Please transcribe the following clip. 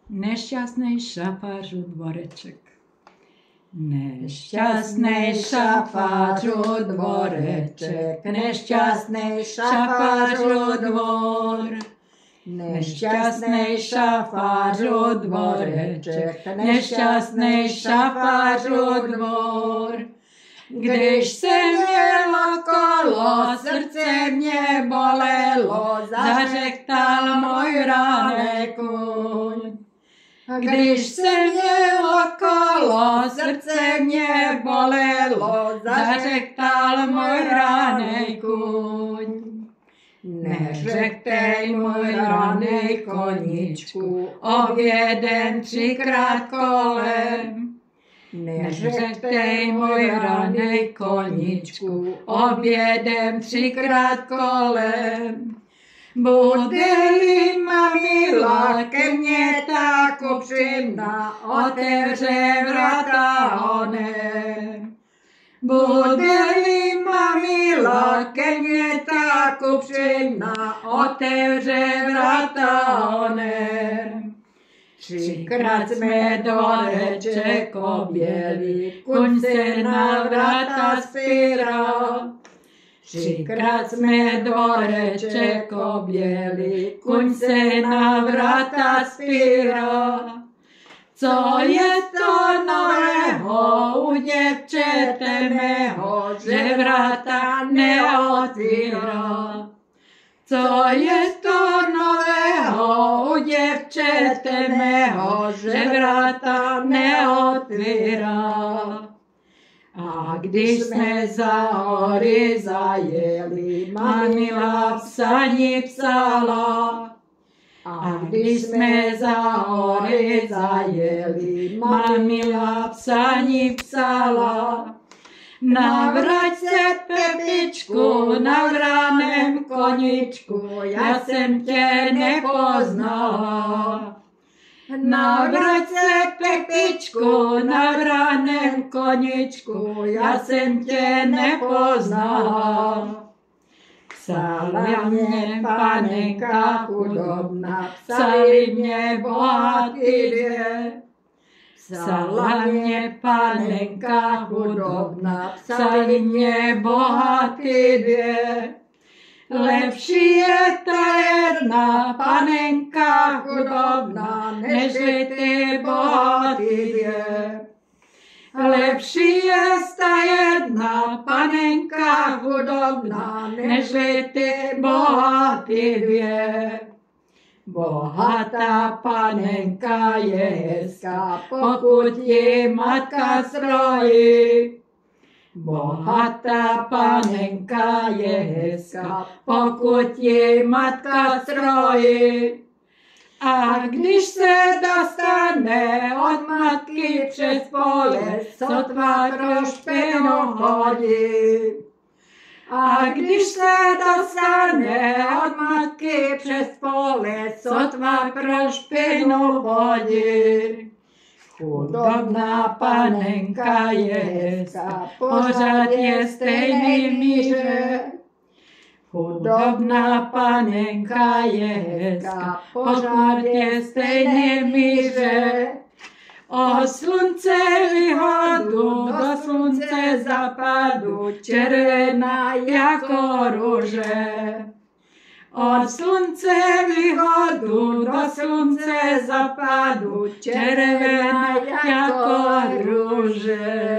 Nešťastnej šafářu dvoreček. Nešťastnej šafářu dvoreček, nešťastnej šafářu dvor. Nešťastnej šafářu dvoreček, nešťastnej šafářu dvor. Když jsem jel okolo, srdce mě bolelo, zařektal můj ranej kůň. Když jsem jel okolo, srdce mě bolelo, zařektal můj ranej kůň. Neřektej můj ranej koníčku, oběden třikrát kolem. Neřektej můj ranej koníčku, obědem třikrát kolem. Bude-li mamila ke mně tak upřímná, otevře vrata honem. Bude-li mamila ke mně tak upřímná, otevře vrata honem. Třikrát jsme dvoreček objeli, kuň se na vrata spíral. Třikrát jsme dvoreček objeli, kuň se na vrata spíral. Co je to nového u děvčete mého, že vrata neotvírá? Co je to nového u děvčete mého, že vrata neotvírá? A když jsme za hory zajeli, mamila psaní psala. A když jsme za hory zajeli, mamila psaní psala. Navrať se, Pepičku, na vraném koníčku, já jsem tě nepoznala. Navrať se, Pepičku, na vraném koníčku, já jsem tě nepoznala. Psala mě panenka chudobná, psali mě bohatý dvě. Psala mě panenka chudobná, psali mě bohatý dvě. Lepší je ta jedna panenka chudobná, nežli ty bohatý dvě. Lepší je ta jedna panenka chudobná, nežli ty bohatý dvě. Bohatá panenka je hezká, pokud ji matka strojí. Bohatá panenka je hezká, pokud ji matka strojí. A když se dostane od matky přes pole, sotva pro špinu hodí. A když se dostane od matky přes pole, sotva pro špinu hodí. Chudobná panenka je hezká, pořád je stejný míře. Chudobná panenka je hezká, pořád je stejný míře. O slunce východu do slunce západu, červená jako růže. Od slunce východu do slunce západu, červená jako růže.